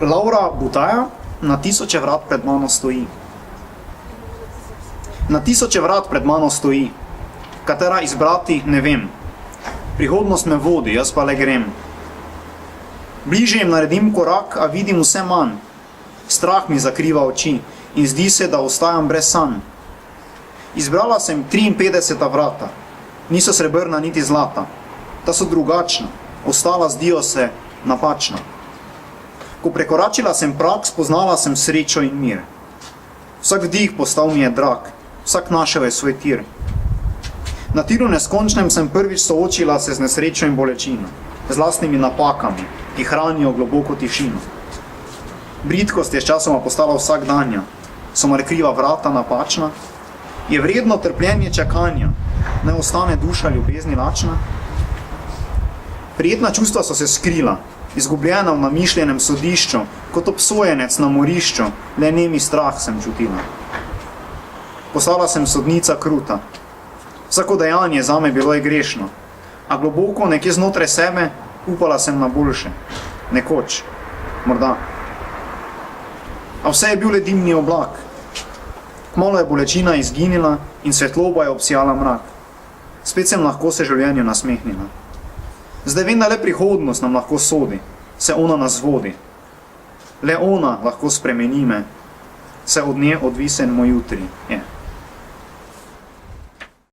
Laura Butaja na tisoče vrat pred mano stoji. Na tisoče vrat pred mano stoji, katera izbrati ne vem. Prihodnost me vodi, jaz pa le grem. Bliže jim naredim korak, a vidim vse manj. Strah mi zakriva oči in zdi se, da ostajam brez sanj. Izbrala sem 53 vrata, niso srebrna niti zlata. Ta so drugačna, ostala zdijo se napačna. Ko prekoračila sem prag, spoznala sem srečo in mir. Vsak vdih postal mi je drag, vsak našel je svoj tir. Na tiru neskončnem sem prvič soočila se z nesrečo in bolečino, z lastnimi napakami, ki hranijo globoko tišino. Bridkost je sčasoma postala vsakdanja, so mar kriva vrata napačna? Je vredno trpljenje čakanja, ne ostane duša ljubezni lačna? Prijetna čustva so se skrila, izgubljena v namišljenem sodišču, kot obsojenec na morišču, le nemi strah sem čutila. Postala sem sodnica kruta. Vsako dejanje zame bilo je grešno, a globoko nekje znotraj sebe upala sem na boljše. Nekoč, morda. A vse je bil le dimni oblak. Kmalu je bolečina izginila in svetloba je obsijala mrak. Spet sem lahko se življenju nasmehnila. Zdaj vem, da le prihodnost nam lahko sodi, se ona nas vodi. Le ona lahko spremeni me, se od nje odvisen moj jutri je.